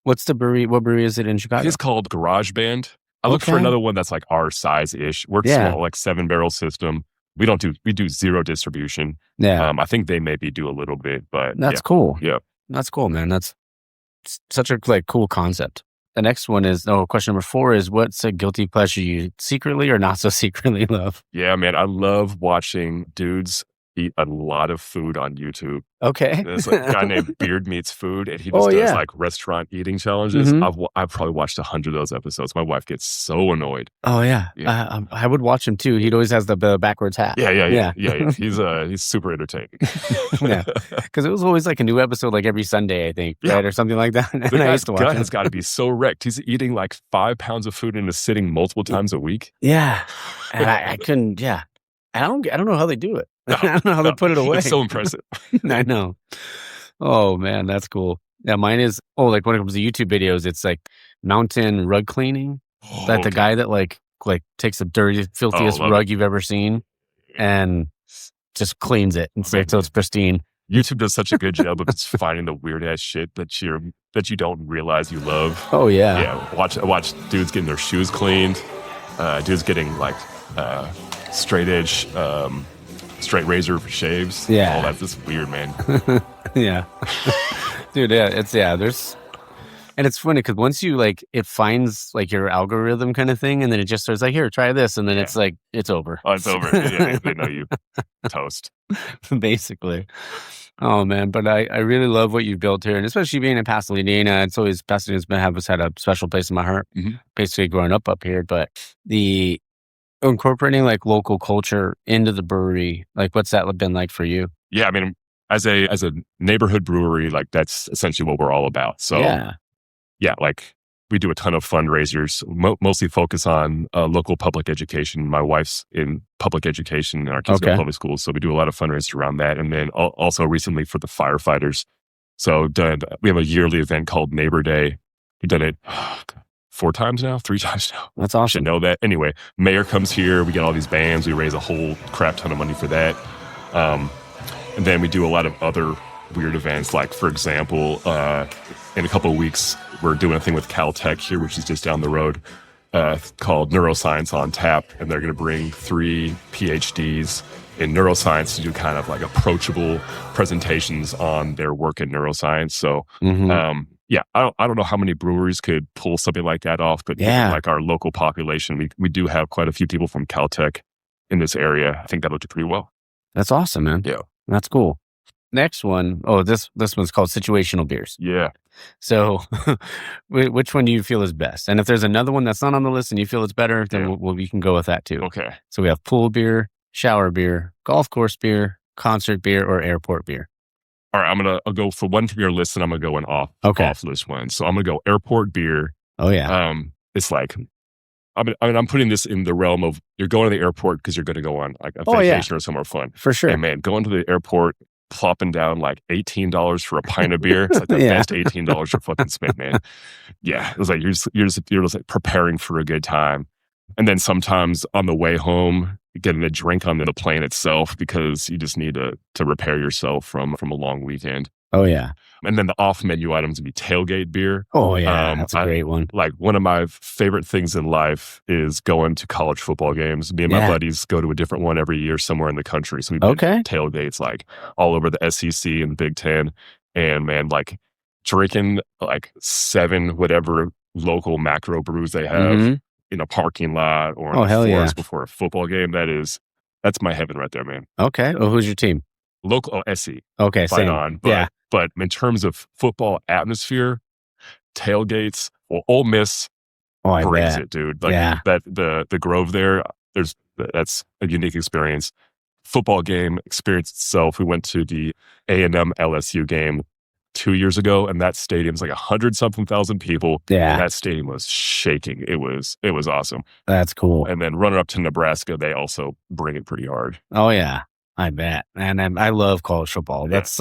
What's the brewery? What brewery is it in Chicago? It's called Garage Band. I looked for another one that's like our size-ish. We're small, like 7-barrel system. we do zero distribution. Yeah. I think they maybe do a little bit, but That's cool. Yeah. That's cool, man. That's such a cool concept. The next one is, question number 4 is, what's a guilty pleasure you secretly or not so secretly love? Yeah, man. I love watching dudes eat a lot of food on YouTube. Okay. There's a guy named Beard Meets Food, and he just does like restaurant eating challenges. I've probably watched 100 of those episodes. My wife gets so annoyed. Oh yeah. I would watch him too. He always has the backwards hat. Yeah. He's super entertaining. Yeah, because it was always like a new episode like every Sunday, I think, right, or something like that. And The I used to watch gut it. has got to be so wrecked. He's eating like 5 pounds of food in a sitting multiple times a week. Yeah, and I couldn't. Yeah, I don't know how they do it. I don't know how they put it away. It's so impressive. I know. Oh man, that's cool. Yeah, mine is like when it comes to YouTube videos, it's like mountain rug cleaning. That the guy that like takes the dirtiest, filthiest rug you've ever seen and just cleans it and so it's pristine. YouTube does such a good job of just finding the weird ass shit that you don't realize you love. Oh yeah. Yeah. Watch dudes getting their shoes cleaned, dudes getting like straight edge straight razor shaves. Yeah. All that's just weird, man. Yeah. Dude, there's, and it's funny because once you it finds your algorithm kind of thing, and then it just starts like, here, try this, and then it's like, it's over. Oh, it's over. Yeah, they know you. Toast. Basically. Oh man, but I really love what you've built here, and especially being in Pasadena. It's always, Pasadena's had a special place in my heart, basically growing up here, but the incorporating local culture into the brewery, what's that been like for you? Yeah, I mean, as a neighborhood brewery, that's essentially what we're all about. So yeah, we do a ton of fundraisers, mostly focus on local public education. My wife's in public education, and our kids go to public schools, so we do a lot of fundraisers around that. And then also recently for the firefighters. So we have a yearly event called Neighbor Day. We've done it 3 times now. That's awesome. Should know that. Anyway, mayor comes here. We get all these bands. We raise a whole crap ton of money for that. And then we do a lot of other weird events. Like, for example, in a couple of weeks, we're doing a thing with Caltech here, which is just down the road, called Neuroscience on Tap. And they're going to bring 3 PhDs in neuroscience to do kind of approachable presentations on their work in neuroscience. So, yeah, I don't know how many breweries could pull something like that off, but our local population, we do have quite a few people from Caltech in this area. I think that'll do pretty well. That's awesome, man. Yeah. That's cool. Next one, this one's called situational beers. Yeah. So which one do you feel is best? And if there's another one that's not on the list and you feel it's better, then we can go with that too. Okay. So we have pool beer, shower beer, golf course beer, concert beer, or airport beer. All right, I'll go for one from your list, and I'm gonna go off list one. So I'm gonna go airport beer. Oh yeah. It's I'm putting this in the realm of you're going to the airport because you're going to go on a vacation or somewhere fun. For sure. And man, going to the airport, plopping down $18 for a pint of beer. It's the best $18 you're fucking spent, man. Yeah, it was you're just preparing for a good time, and then sometimes on the way home, getting a drink on the plane itself because you just need to repair yourself from a long weekend. Oh yeah. And then the off-menu items would be tailgate beer. Oh yeah, that's a great one. One of my favorite things in life is going to college football games. Me and my buddies go to a different one every year somewhere in the country. So we do tailgates all over the SEC and the Big Ten. And man, drinking 7 whatever local macro brews they have in a parking lot or in the forest before a football game. That's my heaven right there, man. Okay. Well, who's your team? Local SC. Okay, fight same. On. But in terms of football atmosphere, tailgates, Ole Miss brings it, dude. The Grove there, that's a unique experience. Football game experience itself. We went to the A&M LSU game 2 years ago, and that stadium's 100-something thousand people. Yeah, and that stadium was shaking. It was awesome. That's cool. And then running up to Nebraska, they also bring it pretty hard. Oh yeah, I bet. And I love college football. That's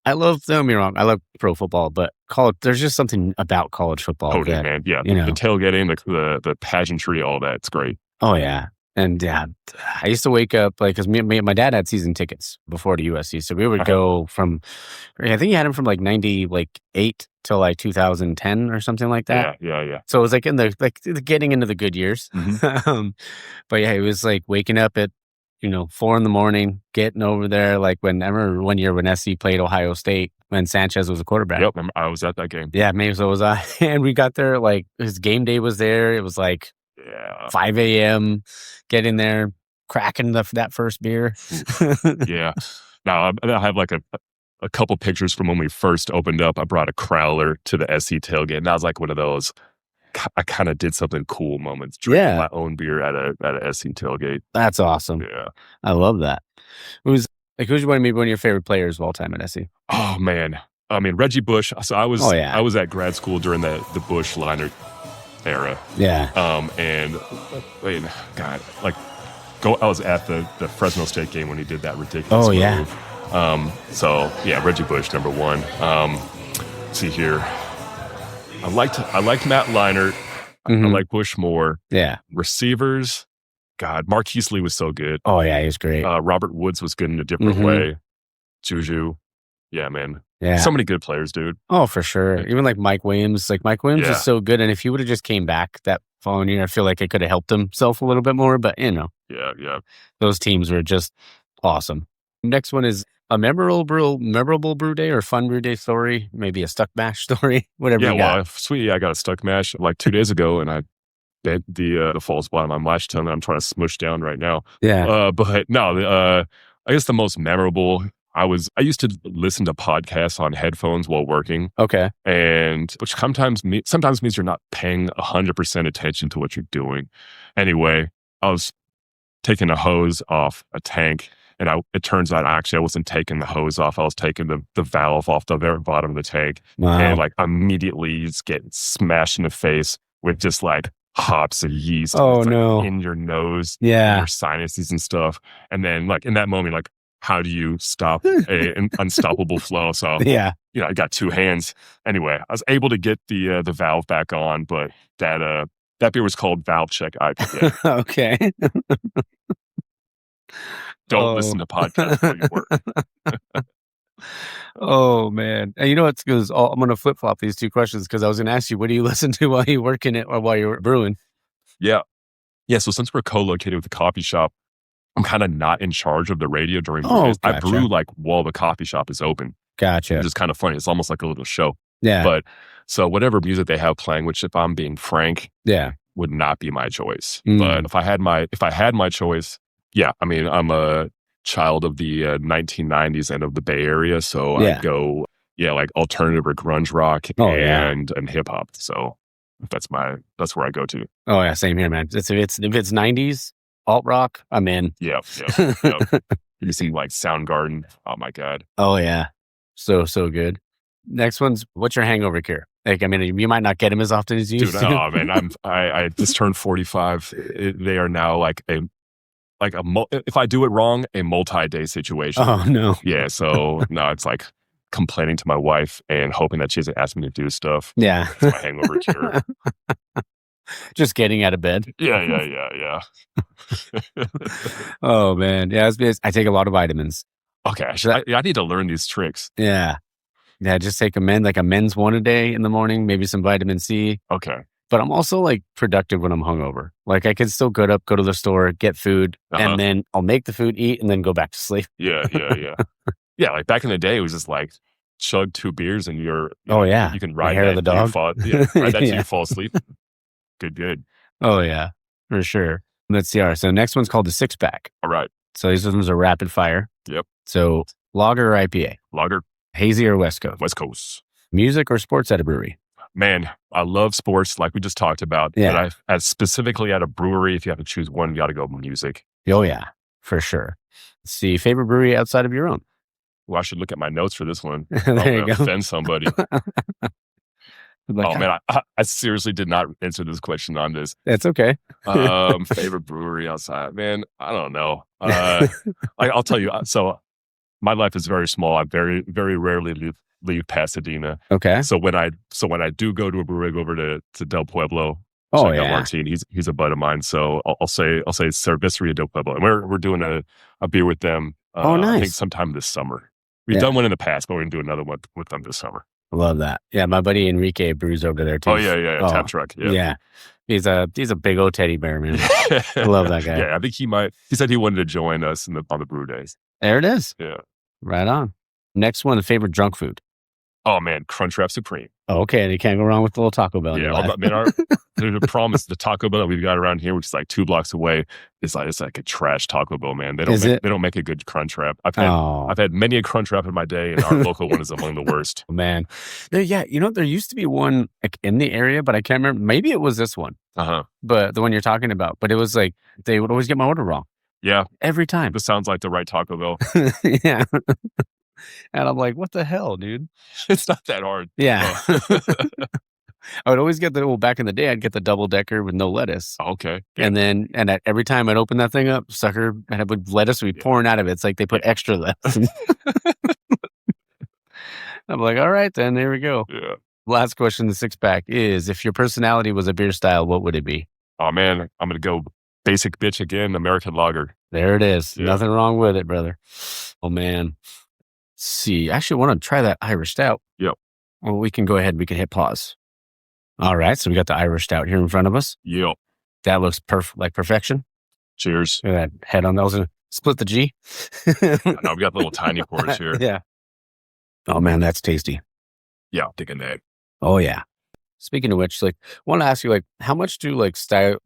I love, don't get me wrong, I love pro football, but there's just something about college football. Totally, man. Yeah. The tailgating, the pageantry, all that. It's great. Oh, yeah. And I used to wake up, because my dad had season tickets before to USC. So we would go from, I think he had them from 98 till 2010 or something like that. Yeah. So it was in the getting into the good years. But yeah, it was waking up at 4 a.m, getting over there. Like I remember one year when SC played Ohio State when Sanchez was a quarterback. Yep, I was at that game. Yeah, maybe so was I. And we got there, like his game day was there. It was like 5 a.m, get in there, cracking that first beer. Yeah. Now I have like a couple pictures from when we first opened up. I brought a crowler to the SC tailgate, and that was like one of those I kind of did something cool moments, drinking my own beer at a SC tailgate. That's awesome. Yeah, I love that. Who's one of your favorite players of all time at SC? Oh man, I mean Reggie Bush. So I was at grad school during the Bush Liner era. Yeah. And God, like I was at the Fresno State game when he did that ridiculous move. Yeah. So yeah, Reggie Bush number one. Let's see here. I liked Matt Leinart. I like Bush more. Yeah. Receivers, God, Marquise Lee was so good. Oh yeah, he was great. Robert Woods was good in a different way. Juju, yeah, man. Yeah. So many good players, dude. Oh, for sure. Even like Mike Williams. Like Mike Williams is so good, and if he would have just came back that following year, I feel like it could have helped himself a little bit more. But Yeah. those teams were just awesome. Next one is a memorable brew day or fun brew day story, maybe a stuck mash story, whatever you got. Well, sweetie, I got a stuck mash like 2 days ago, and I bent the false bottom of my mash tun that I'm trying to smush down right now. Yeah. But no, I guess the most memorable, I used to listen to podcasts on headphones while working. Okay. And which sometimes means you're not paying 100% attention to what you're doing. Anyway, I was taking a hose off a tank, and it turns out I wasn't taking the hose off. I was taking the valve off the very bottom of the tank. Wow. And like immediately you just get smashed in the face with just like hops of yeast. Oh no. In your nose, Yeah. your sinuses and stuff. And then like in that moment, like how do you stop an unstoppable flow? So yeah. I got two hands. Anyway, I was able to get the valve back on, but that beer was called Valve Check IPA. Okay. Don't listen to podcasts while you work. Oh man. And you know what's good? I'm going to flip flop these two questions because I was going to ask you, what do you listen to while you work in it or while you're brewing? Yeah. So since we're co-located with the coffee shop, I'm kind of not in charge of the radio during brews. Gotcha. I brew like while the coffee shop is open. Gotcha. Which is kind of funny. It's almost like a little show. Yeah. But so whatever music they have playing, which if I'm being frank, would not be my choice. But if I had my choice, I mean, I'm a child of the 1990s and of the Bay Area, so I go like alternative or grunge rock and hip hop. So that's where I go to. Oh yeah, same here, man. If it's 90s alt rock, I'm in. Yep. You see like Soundgarden. Oh my god. Oh yeah, so good. Next one's, what's your hangover cure? Like, I mean, you might not get them as often as you used to. Oh man, I just turned 45. They are now like if I do it wrong, a multi-day situation. Oh no. Yeah. So no, it's like complaining to my wife and hoping that she doesn't ask me to do stuff. Yeah. It's my hangover cure. Just getting out of bed. Yeah. Oh man. Yeah. I take a lot of vitamins. Okay. I need to learn these tricks. Yeah. Just take a men's one a day in the morning, maybe some vitamin C. Okay. But I'm also like productive when I'm hungover. Like I can still go to the store, get food, and then I'll make the food, eat, and then go back to sleep. Yeah. Yeah. Like back in the day, it was just like chug 2 beers and you can ride hair that of the dog. Ride that till you fall asleep. Good. Oh yeah, for sure. Let's see. All right. So next one's called the 6-pack. All right. So these ones are rapid fire. Yep. So lager or IPA? Lager. Hazy or West Coast? West Coast. Music or sports at a brewery? Man, I love sports like we just talked about. Yeah. But specifically at a brewery, if you have to choose one, you got to go music. Oh yeah, for sure. Let's see. Favorite brewery outside of your own? Well, I should look at my notes for this one. There you go. Offend somebody. Man, I seriously did not answer this question on this. That's okay. Favorite brewery outside? Man, I don't know. I'll tell you. So my life is very small. I very, very rarely leave Pasadena. Okay. So when I do go to a brewery, I go over to Del Pueblo. Oh yeah. Martin. He's a bud of mine. So I'll say Cerveceria Del Pueblo, and we're doing a beer with them. Nice. I think sometime this summer. We've done one in the past, but we're gonna do another one with them this summer. I love that. Yeah, my buddy Enrique brews over there too. Oh yeah. Tap truck. Yeah. He's a big old teddy bear, man. I love that guy. Yeah, I think he said he wanted to join us on the brew days. There it is. Yeah. Right on. Next one, the favorite drunk food. Oh man, Crunchwrap Supreme. Okay, and you can't go wrong with the little Taco Bell. Yeah, there's a problem is the Taco Bell that we've got around here, which is like 2 blocks away. It's like a trash Taco Bell, man. They don't make a good Crunchwrap. I've had many a Crunchwrap in my day, and our local one is among the worst. Man, there used to be one like in the area, but I can't remember. Maybe it was this one. But the one you're talking about. But it was like they would always get my order wrong. Yeah, every time. This sounds like the right Taco Bell. Yeah. And I'm like, what the hell, dude? It's not that hard. Yeah. I would always get back in the day, I'd get the double decker with no lettuce. Okay. Yeah. And every time I'd open that thing up, sucker, and with lettuce would be pouring out of it. It's like they put extra lettuce. I'm like, all right, then there we go. Yeah. Last question, the 6-pack is, if your personality was a beer style, what would it be? Oh man, I'm going to go basic bitch again, American lager. There it is. Yeah. Nothing wrong with it, brother. Oh man. See, I actually want to try that Irish stout. Yep. Well, we can go ahead. We can hit pause. All right. So we got the Irish stout here in front of us. Yep. That looks like perfection. Cheers. Look at that head on those. Split the G. No, we got little tiny pours here. Yeah. Oh man, that's tasty. Yeah, I'm digging that. Oh yeah. Speaking of which, I want to ask you, how much do style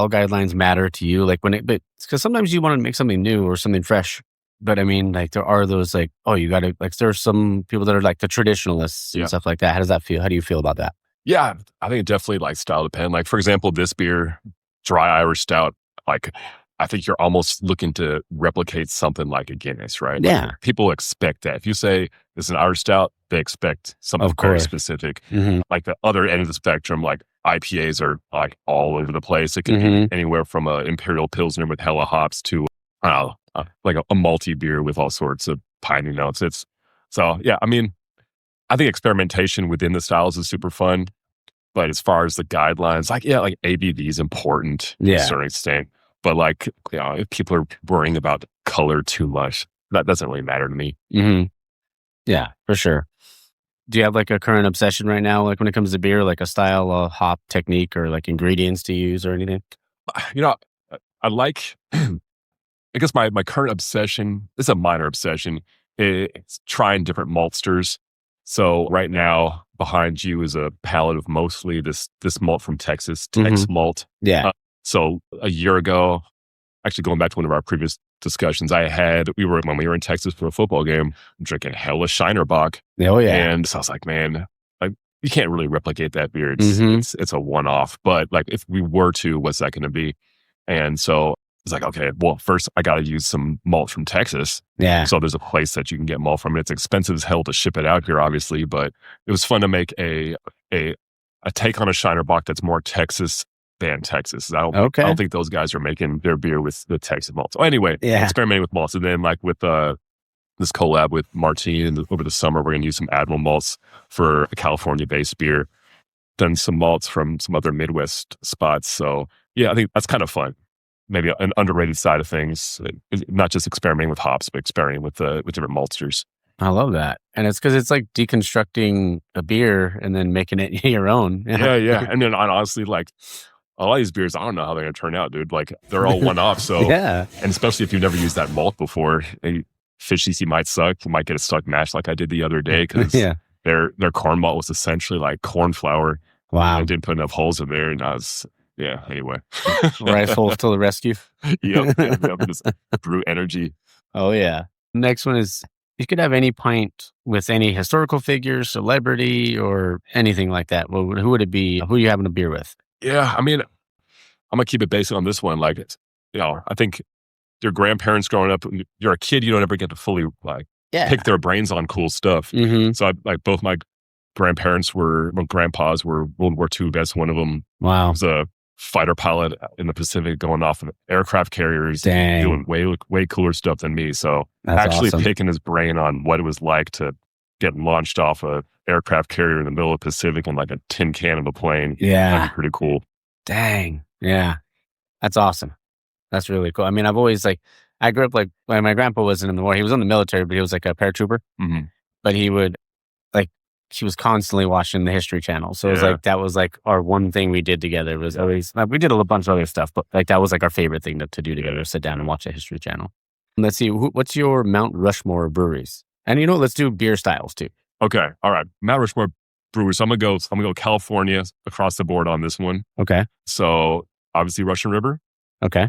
guidelines matter to you? Because sometimes you want to make something new or something fresh. But I mean, there are those you got to there's some people that are the traditionalists and stuff like that. How does that feel? How do you feel about that? Yeah, I think it definitely style depend. For example, this beer, dry Irish stout, I think you're almost looking to replicate something like a Guinness, right? Yeah. People expect that. If you say it's an Irish stout, they expect something very specific. Mm-hmm. The other end of the spectrum, IPAs are all over the place. It can be anywhere from an Imperial Pilsner with hella hops to a malty beer with all sorts of piney notes. I think experimentation within the styles is super fun. But as far as the guidelines, ABV is important to a certain extent. But if people are worrying about color too much, that doesn't really matter to me. Mm-hmm. Yeah, for sure. Do you have a current obsession right now, when it comes to beer, a style, a hop technique, or ingredients to use or anything? I like. I guess my current obsession, it's a minor obsession, it's trying different maltsters. So right now, behind you is a palette of mostly this malt from Texas, Tex malt. Yeah. So a year ago, actually going back to one of our previous discussions, when we were in Texas for a football game, drinking hella Shinerbach. Oh yeah. And so I was like, man, you can't really replicate that beer. It's a one-off. But if we were to, what's that going to be? And so it's okay, well, first I got to use some malt from Texas. Yeah. So there's a place that you can get malt from. It's expensive as hell to ship it out here, obviously, but it was fun to make a take on a Shinerbach that's more Texas than Texas. I don't think those guys are making their beer with the Texas malt. So anyway, experimenting with malts. And then with this collab with Martine over the summer, we're going to use some Admiral malts for a California-based beer. Done some malts from some other Midwest spots. So yeah, I think that's kind of fun. Maybe an underrated side of things, not just experimenting with hops, but experimenting with different maltsters. I love that. And it's because it's deconstructing a beer and then making it your own. Yeah. And then honestly, a lot of these beers, I don't know how they're going to turn out, dude. They're all one-off. So, yeah. And especially if you've never used that malt before, fish CC might suck. You might get a stuck mash like I did the other day because their corn malt was essentially like corn flour. Wow. I didn't put enough holes in there, and I was... Yeah, anyway. Rifle to the rescue. Yep. Just brew energy. Oh, yeah. Next one is, you could have any pint with any historical figure, celebrity, or anything like that. Well, who would it be? Who are you having a beer with? Yeah, I'm going to keep it basic on this one. I think your grandparents growing up, when you're a kid, you don't ever get to fully pick their brains on cool stuff. Mm-hmm. So both my grandpas were World War II vets. One of them was a fighter pilot in the Pacific going off of aircraft carriers, doing way cooler stuff than me. So that's awesome. Picking his brain on what it was like to get launched off a aircraft carrier in the middle of the Pacific in a tin can of a plane. Yeah. That'd be pretty cool. Dang. Yeah. That's awesome. That's really cool. I've always I grew up my grandpa wasn't in the war. He was in the military, but he was a paratrooper. Mm-hmm. But he would he was constantly watching the History Channel. So it was like, that was like our one thing we did together was always, we did a bunch of other stuff, but like that was like our favorite thing to do together, sit down and watch the History Channel. Let's see, what's your Mount Rushmore breweries? And let's do beer styles too. Okay. All right. Mount Rushmore brewers. So I'm gonna go California across the board on this one. Okay. So obviously Russian River. Okay.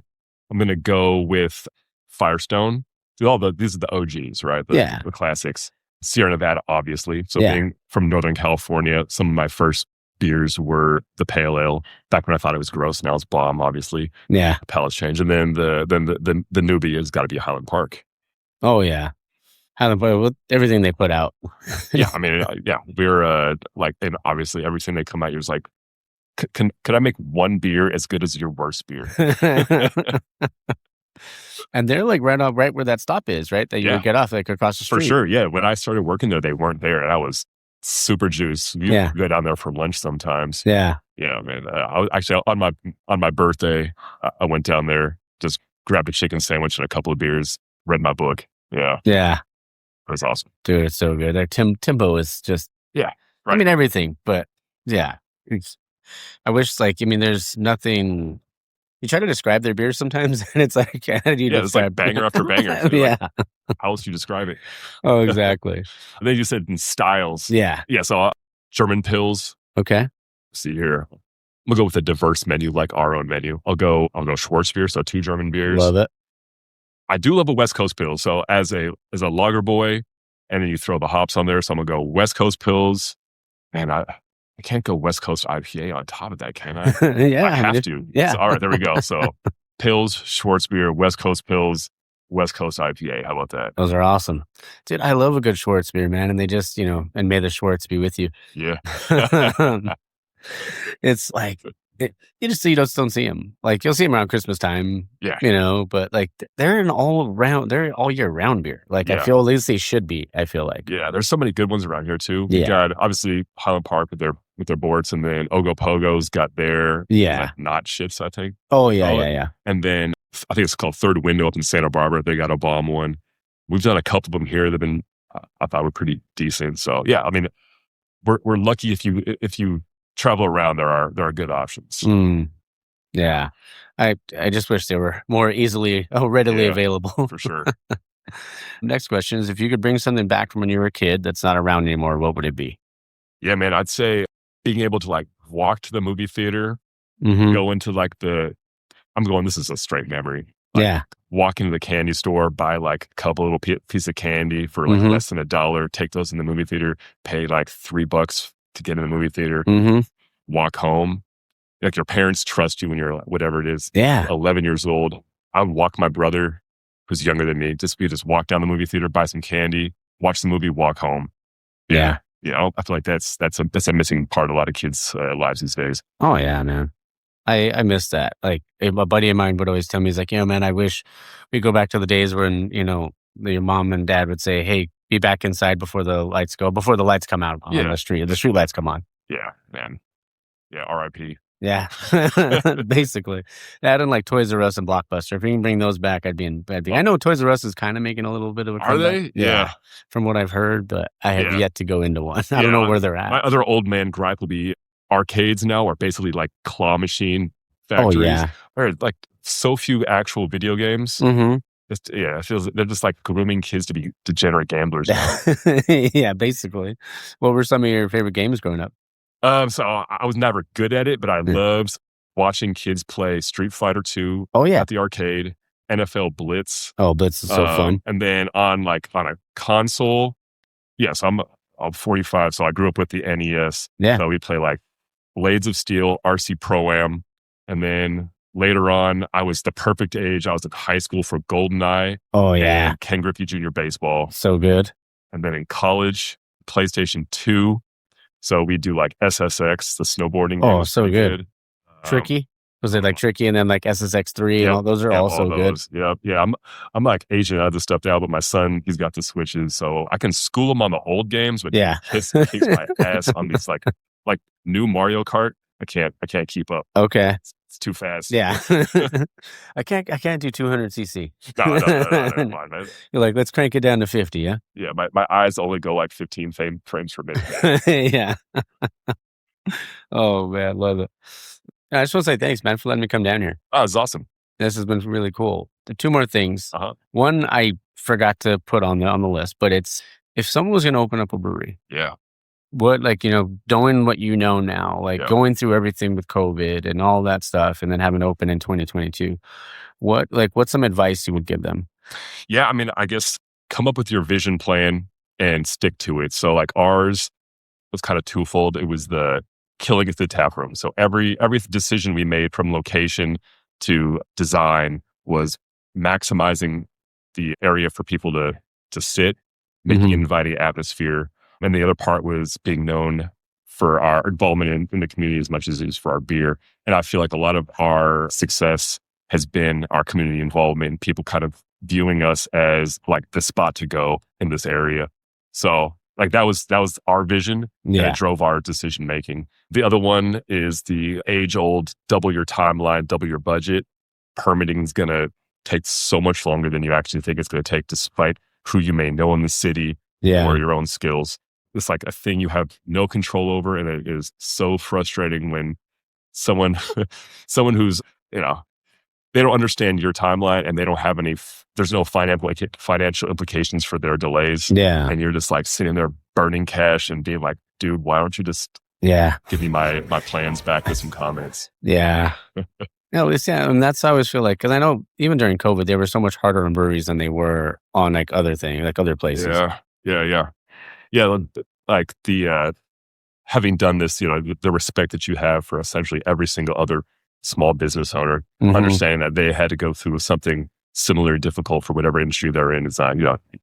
I'm gonna go with Firestone. These are the OGs, right? The classics. Sierra Nevada, obviously. So being from Northern California, some of my first beers were the pale ale. Back when I thought it was gross, now it's bomb, obviously. Yeah. Palate's change. And then the newbie has got to be Highland Park. Oh yeah. Highland Park with everything they put out. Yeah, I mean, we're like, and obviously everything they come out, you're just like, could I make one beer as good as your worst beer? And they're like right where that stop is, right? That you would get off like across the street. For sure, yeah. When I started working there, they weren't there, and I was super juiced. You go down there for lunch sometimes. Yeah, man. I was actually on my birthday. I went down there, just grabbed a chicken sandwich and a couple of beers, read my book. Yeah, it was awesome, dude. It's so good. Like Timbo is just right. I mean everything, but I wish there's nothing. You try to describe their beer sometimes, and it's like, how do you describe? It's like banger after banger. Yeah. Like, how else do you describe it? Oh, exactly. And then you said in styles. Yeah. So German pills. Okay. Let's see here. I'm gonna go with a diverse menu, like our own menu. I'll go Schwarzbier, so 2 German beers. Love it. I do love a West Coast pill. So as a lager boy, and then you throw the hops on there. So I'm gonna go West Coast pills. Man, I can't go West Coast IPA on top of that, can I? I have to. Yeah. So, all right, there we go. So pills, Schwarzbier, West Coast pills, West Coast IPA. How about that? Those are awesome. Dude, I love a good Schwarzbier, man. And they just, and may the Schwartz be with you. Yeah. It's like, you just don't see them. Like you'll see them around Christmas time, but like they're all year round beer. Like I feel at least they should be, I feel like. Yeah, there's so many good ones around here too. We got obviously Highland Park with their boards, and then Ogopogo's got their not shits, I think. Oh yeah. And then I think it's called Third Window up in Santa Barbara. They got a bomb one. We've done a couple of them here that've been I thought were pretty decent. So yeah, I mean we're lucky if you travel around, there are good options. Yeah. I just wish they were more readily available. For sure. Next question is, if you could bring something back from when you were a kid that's not around anymore, what would it be? Yeah, man, I'd say being able to like walk to the movie theater, go into like this is a straight memory. Like, walk into the candy store, buy like a couple little piece of candy for like less than $1, take those in the movie theater, pay like $3 to get in the movie theater, walk home. Like your parents trust you when you're whatever it is, 11 years old. I would walk my brother, who's younger than me, just walk down the movie theater, buy some candy, watch the movie, walk home. I feel like that's a missing part of a lot of kids' lives these days. Oh yeah, man. I miss that. Like a buddy of mine would always tell me, he's like, man, I wish we go back to the days when, your mom and dad would say, hey, be back inside before the lights come out on the street. The street lights come on. Yeah, man. Yeah, R.I.P. Yeah, basically. That and like Toys R Us and Blockbuster. If you can bring those back, I'd be. I know Toys R Us is kind of making a little bit of a comeback. Are they? Yeah. From what I've heard, but I have yet to go into one. I don't know where they're at. My other old man gripe will be arcades now are basically like claw machine factories. Oh, yeah. Or like so few actual video games. It feels they're just like grooming kids to be degenerate gamblers now. Yeah, basically. What were some of your favorite games growing up? So I was never good at it, but I loved watching kids play Street Fighter 2 at the arcade, NFL Blitz. Oh, Blitz is so fun. And then on a console, so I'm 45, so I grew up with the NES. Yeah. So we play like Blades of Steel, RC Pro-Am, and then later on, I was the perfect age. I was in high school for GoldenEye. Oh, yeah. And Ken Griffey Jr. Baseball. So good. And then in college, PlayStation 2. So we do like SSX, the snowboarding game. Oh, so good. Tricky? Was it like Tricky and then like SSX 3 and all those are also good? Yeah. I'm like aging out of this stuff now, but my son, he's got the Switches. So I can school him on the old games, but he kicks my ass on these like new Mario Kart. I can't keep up. Okay. It's too fast. Yeah. I can't do 200cc. No. Never mind, man. You're like, let's crank it down to 50, yeah? Yeah, my eyes only go like 15 frames per minute. Yeah. Oh, man, love it. I just want to say thanks, man, for letting me come down here. Oh, it's awesome. This has been really cool. The two more things. Uh-huh. One I forgot to put on the list, but it's if someone was going to open up a brewery, Yeah. what, like, knowing what you know now, like Yeah. going through everything with COVID and all that stuff, and then having it open in 2022, what's some advice you would give them? Yeah, I mean, I guess come up with your vision plan and stick to it. So like ours was kind of twofold. It was the killing at the tap room. So every decision we made from location to design was maximizing the area for people to sit, making an inviting atmosphere. And the other part was being known for our involvement in the community as much as it is for our beer. And I feel like a lot of our success has been our community involvement, people kind of viewing us as like the spot to go in this area. So like that was our vision, and it drove our decision making. The other one is the age old double your timeline, double your budget. Permitting is going to take so much longer than you actually think it's going to take, despite who you may know in the city or your own skills. It's like a thing you have no control over, and it is so frustrating when someone who's they don't understand your timeline and they don't have there's no financial implications for their delays. Yeah. And you're just like sitting there burning cash and being like, dude, why don't you just give me my plans back with some comments? Yeah. And that's how I always feel like, because I know even during COVID, they were so much harder on breweries than they were on like other things, like other places. Yeah. Like the, having done this, the respect that you have for essentially every single other small business owner, understanding that they had to go through something similar, difficult for whatever industry they're in, is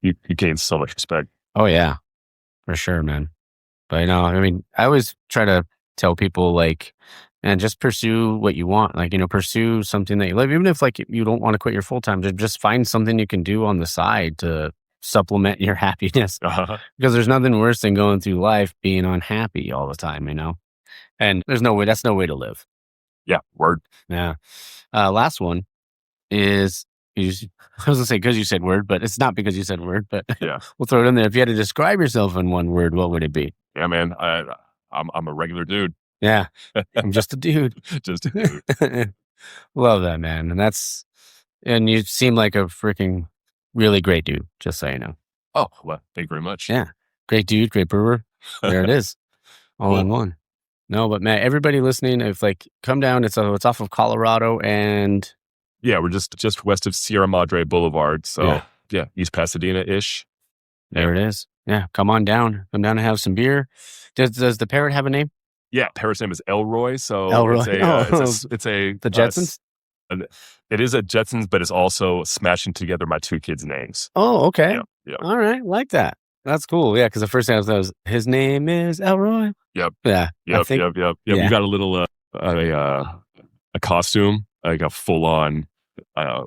you gain so much respect. Oh yeah, for sure, man. But I mean, I always try to tell people like, and just pursue what you want. Like, pursue something that you love, even if like you don't want to quit your full time. Just find something you can do on the side to supplement your happiness. Because there's nothing worse than going through life being unhappy all the time. And that's no way to live. Yeah, word. Yeah. Last one is, I was going to say because you said word, but it's not because you said word, but yeah, we'll throw it in there. If you had to describe yourself in one word, what would it be? Yeah, man, I'm a regular dude. Yeah, I'm just a dude. Just a dude. Love that, man. And you seem like a freaking really great dude, just so you know. Oh, well, thank you very much. Yeah. Great dude, great brewer. There it is. All in one. No, but man, everybody listening, if like come down, it's off of Colorado and yeah, we're just west of Sierra Madre Boulevard. So yeah East Pasadena-ish. There it is. Yeah, come on down. Come down and have some beer. Does the Parrot have a name? Yeah, Parrot's name is Elroy. So Elroy. It's a the Jetsons. It is a Jetsons, but it's also smashing together my two kids' names. Oh, okay. Yeah. All right, like that. That's cool. Yeah, because the first thing I was his name is Elroy. Yep. Yeah. Yep. We got a little a costume, like a full on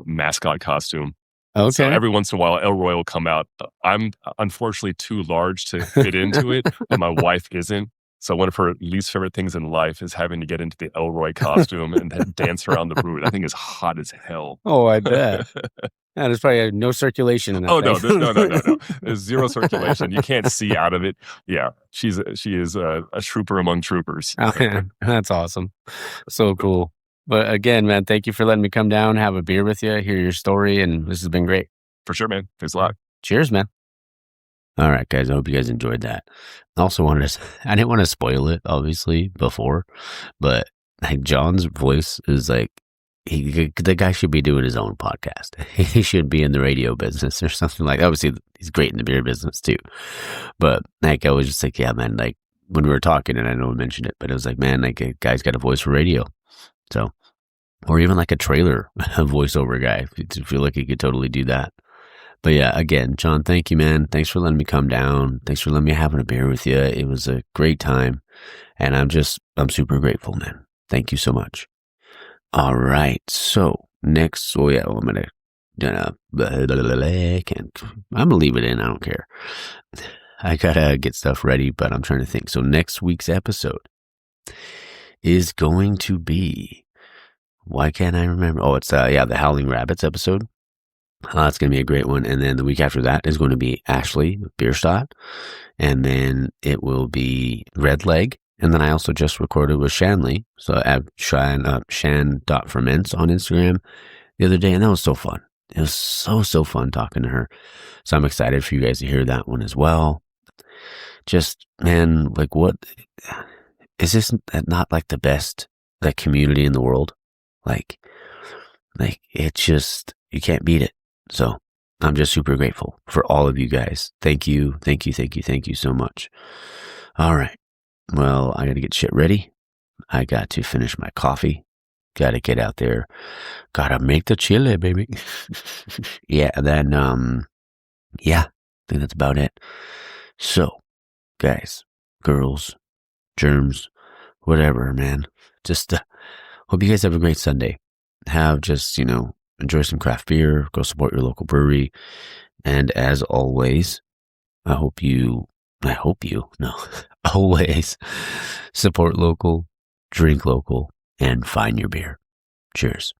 mascot costume. Okay. So every once in a while, Elroy will come out. I'm unfortunately too large to fit into it, and my wife isn't. So one of her least favorite things in life is having to get into the Elroy costume and then dance around the brewery. That thing is hot as hell. Oh, I bet. Yeah, there's probably no circulation in that thing. No. There's zero circulation. You can't see out of it. Yeah, she is a trooper among troopers. Oh, man. That's awesome. So cool. But again, man, thank you for letting me come down, have a beer with you, hear your story, and this has been great. For sure, man. Thanks a lot. Cheers, man. All right, guys. I hope you guys enjoyed that. I also I didn't want to spoil it, obviously, before, but like John's voice is like, the guy should be doing his own podcast. He should be in the radio business or something like that. Obviously, he's great in the beer business too. But like, I was just like, yeah, man, like when we were talking, and I know we mentioned it, but it was like, man, like a guy's got a voice for radio. So, or even like a trailer voiceover guy. I feel like he could totally do that. But yeah, again, John, thank you, man. Thanks for letting me come down. Thanks for letting me having a beer with you. It was a great time. And I'm super grateful, man. Thank you so much. All right. So next, I'm going to leave it in. I don't care. I got to get stuff ready, but I'm trying to think. So next week's episode is going to be Why can't I remember? Oh, it's the Howling Rabbits episode. It's going to be a great one. And then the week after that is going to be Ashley Bierstadt. And then it will be Red Leg. And then I also just recorded with Shanley. So at shan.ferments on Instagram the other day. And that was so fun. It was so fun talking to her. So I'm excited for you guys to hear that one as well. Just, man, like, what is this not like the best like community in the world? Like it's just, you can't beat it. So I'm just super grateful for all of you guys. Thank you so much. All right. Well, I got to get shit ready. I got to finish my coffee. Got to get out there. Got to make the chili, baby. Yeah. And then, I think that's about it. So, guys, girls, germs, whatever, man. Just hope you guys have a great Sunday. Enjoy some craft beer, go support your local brewery. And as always, always support local, drink local, and find your beer. Cheers.